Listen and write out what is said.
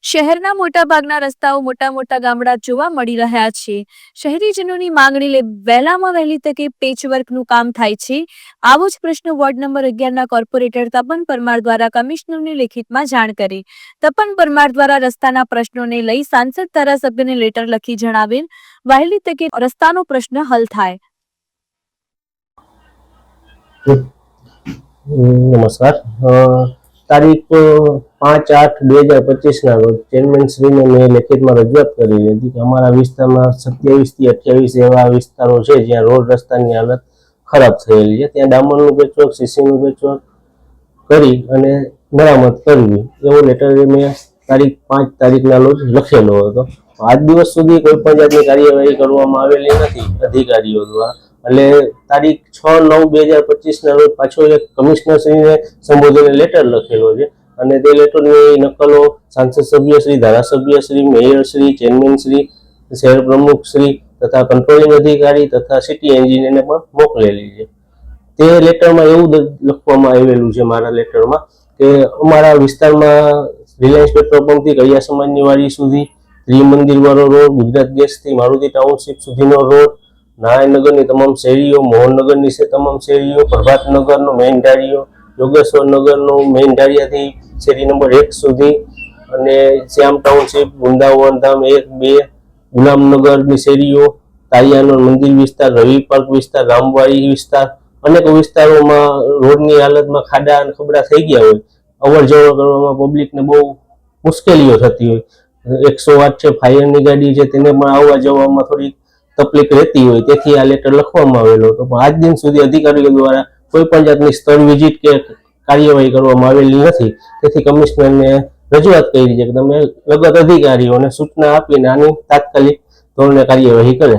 શહેરના મોટાભાગના રસ્તાઓ મોટા ગામડા જોવા મળી રહ્યા છે। શહેરીજનોની માંગણી લે વહેલામાં વહેલી તકે પેચવર્કનું કામ થાય છે। આવો જ પ્રશ્ન વોર્ડ નંબર 11ના કોર્પોરેટર તપન પરમાર દ્વારા કમિશનરને લેખિતમાં જાણ કરી। તપન પરમાર દ્વારા રસ્તાના પ્રશ્નોને લઈ સાંસદ ધારાસભ્યને લેટર લખી જણાવેલ વહેલી તકે રસ્તાનો પ્રશ્ન હલ થાય। નમસ્કાર। તારીખ 5/8/2025 રોજ ચેરમેન શ્રીને મેં લેખિતમાં રજૂઆત કરી હતી કે અમારા વિસ્તારમાં 27 થી 28 એવા વિસ્તારો છે જ્યાં રોડ રસ્તાની હાલત ખરાબ થયેલી છે, ત્યાં ડામરનું પેચવર્ક, સીસીનું પેચવર્ક કરી અને મરામત કરવી એવો લેટર મેં તારીખ 5 તારીખના રોજ લખેલો હતો। આજ દિવસ સુધી કોઈ પણ જાતની કાર્યવાહી કરવામાં આવેલી નથી અધિકારીઓ દ્વારા। એટલે તારીખ 6/9/2025 રોજ પાછો એક કમિશનર શ્રીને સંબોધીને લેટર લખેલો છે અને તે લેટરની નકલો સાંસદ સભ્ય શ્રી, ધારાસભ્ય શ્રી, મેયર શ્રી, ચેરમેન શ્રી, શહેર પ્રમુખ શ્રી તથા કંટ્રોલિંગ અધિકારી તથા સિટી એન્જિનિયરને પણ મોકલેલી છે। તે લેટરમાં એવું લખવામાં આવેલું છે મારા લેટરમાં કે અમારા વિસ્તારમાં રિલાયન્સ પેટ્રોલ પંપથી કૈયા સમાજની વાડી સુધી, ત્રિમંદિર વાળો રોડ, ગુજરાત ગેસથી મારુતિ ટાઉનશીપ સુધીનો રોડ, નારાયણનગરની તમામ શેરીઓ, મોહનનગરની તમામ શેરીઓ, પ્રભાતનગરનો મેઇન ઢાળિયો, યોગેશ્વર નગરનો મેઇન ઢાળિયાથી શેરી નંબર 1 સુધી અને શ્યામ ટાઉનશીપ, વૃંદાવન ધામ 1-2, ગુલામનગરની શેરીઓ, તારિયાનો મંદિર વિસ્તાર, રવિ પાર્ક વિસ્તાર, રામવાડી વિસ્તાર, અનેક વિસ્તારોમાં રોડની હાલતમાં ખાડા અને ખબડા થઈ ગયા હોય, અવર જવર કરવામાં પબ્લિકને બહુ મુશ્કેલીઓ થતી હોય। 108 છે, ફાયરની ગાડી છે, તેને પણ આવવા જવામાં થોડી તકલીફ રહેતી હોય, તેથી આ લેટર લખવામાં આવેલો હતો। પણ આજ દિન સુધી અધિકારીઓ દ્વારા કોઈ પણ જાતની સ્થળ વિઝિટ કે કાર્યવાહી કરવામાં આવેલી નથી। તેથી કમિશનરને રજૂઆત કરી છે કે તમે લગત અધિકારીઓને સૂચના આપીને આની તાત્કાલિક ધોરણે કાર્યવાહી કરે।